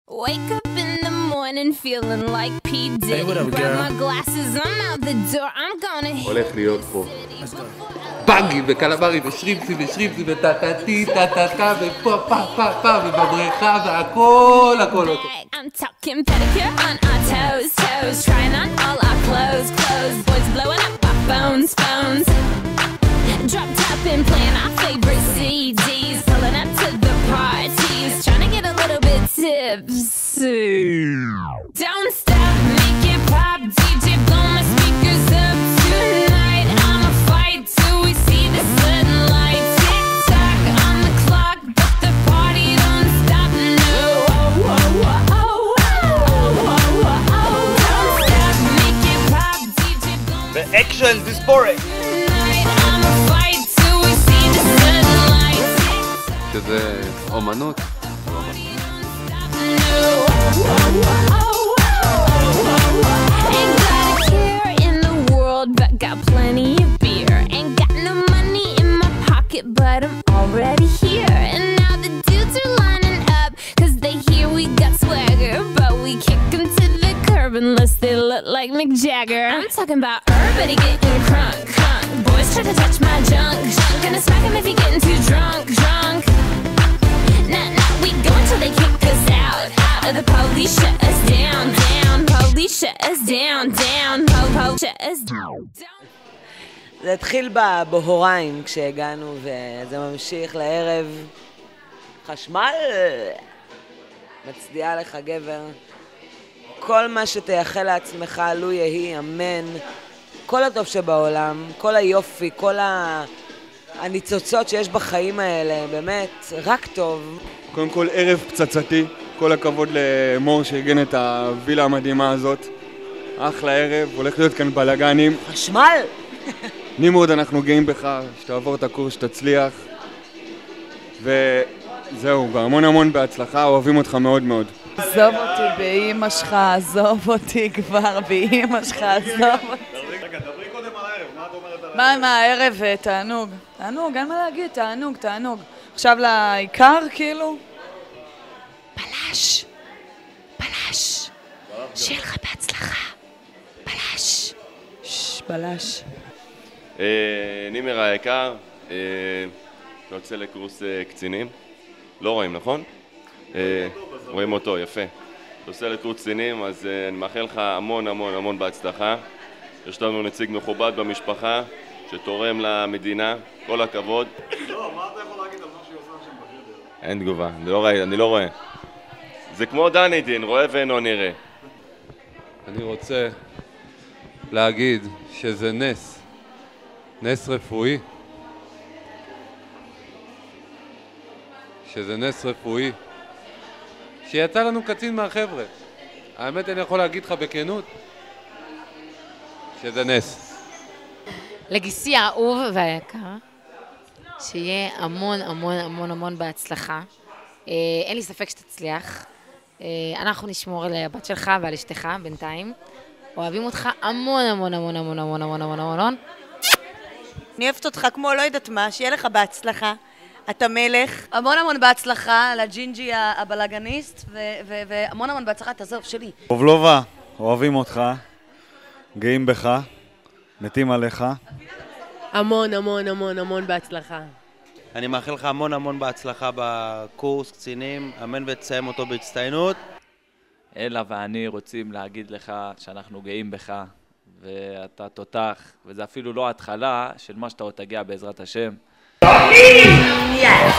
Wake up in the morning feeling like P. Diddy. Hey, what up, Grab girl? my glasses, I'm out the door, I'm gonna hit הולך להיות פה בנגים וקלמרים ושרימפסים וטה-טה-טי, טה-טה-טה ופה פה פה פה ובבריכה והכל הכל אותו. I'm talking pedicure on our toes, toes. Trying on all our clothes, clothes. Boys blowing up our phones, phones. Drop top and playing our favorite CDs. Pulling up to the parties, trying to get a little bit tipsy. Don't stop, make it pop. DJ blow my speakers up tonight. I'ma fight till we see the sunlight. Tick tock on the clock, but the party don't stop. No. באקשן דיספורק שזה אומנות. Ain't got a care in the world, but got plenty of beer. Ain't got no money in my pocket, but I'm already here. And now the dudes are lining up, cause they hear we got swagger. But we kick them to the curb unless they look like Mick Jagger. I'm talking about everybody getting crunk, crunk. Boys try to touch my junk, junk. Gonna smack him if he getting too drunk, drunk. Nah, nah, we go until they kick us out, out. Or the police shut us down, down. Police shut us down, down. Police shut us down. זה התחיל בבהוריים כשהגענו, וזה ממשיך לערב. חשמל! מצדיעה לך גבר. כל מה שתייחל לעצמך, לו יהי, אמן. כל הטוב שבעולם, כל היופי, כל הניצוצות שיש בחיים האלה, באמת, רק טוב. קודם כל ערב פצצתי, כל הכבוד למור שארגן את הווילה המדהימה הזאת. אחלה ערב, הולך להיות כאן בלגנים. חשמל! נמרוד, אנחנו גאים בך, שתעבור את הקורס, שתצליח. וזהו, והמון המון בהצלחה, אוהבים אותך מאוד מאוד. עזוב אותי באמא שלך, עזוב אותי כבר באמא שלך, עזוב אותי. רגע, דברי קודם על הערב, מה את אומרת על מה הערב? עם הערב? תענוג. תענוג, אין מה להגיד, תענוג, תענוג. עכשיו לעיקר, כאילו? בלש. בלש. שיהיה לך בהצלחה. בלש. בלש. נימר היקר, יוצא לקורס קצינים. לא רואים, נכון? רואים אותו, יפה. יוצא לקורס קצינים, אז אני מאחל לך המון המון המון בהצלחה. יש לנו נציג מכובד במשפחה שתורם למדינה, כל הכבוד. לא, מה אתה יכול להגיד על מה שהיא עושה שם בחדר? אין תגובה, אני לא רואה. זה כמו דני דין, רואה ואינו נראה. אני רוצה להגיד שזה נס, נס רפואי, שזה נס רפואי, שיצא לנו קצין מהחבר'ה. האמת אני יכול להגיד לך בכנות, שזה נס. לגיסי האהוב והיקר, שיהיה המון המון המון המון בהצלחה. אין לי ספק שתצליח. אנחנו נשמור על הבת שלך ועל אשתך בינתיים. אוהבים אותך המון המון המון המון המון המון המון המון. אני אוהבת אותך כמו לא יודעת מה, שיהיה לך בהצלחה. אתה מלך. המון המון בהצלחה לג'ינג'י הבלגניסט, והמון המון בהצלחה, תעזוב, שלי. פובלובה, אוהבים אותך, גאים בך, מתים עליך. המון המון המון המון בהצלחה. אני מאחל לך המון המון בהצלחה בקורס קצינים, אמן ותסיים אותו בהצטיינות. אלה ואני רוצים להגיד לך שאנחנו גאים בך, ואתה תותח, וזה אפילו לא התחלה של מה שאתה עוד תגיע בעזרת השם. Yes.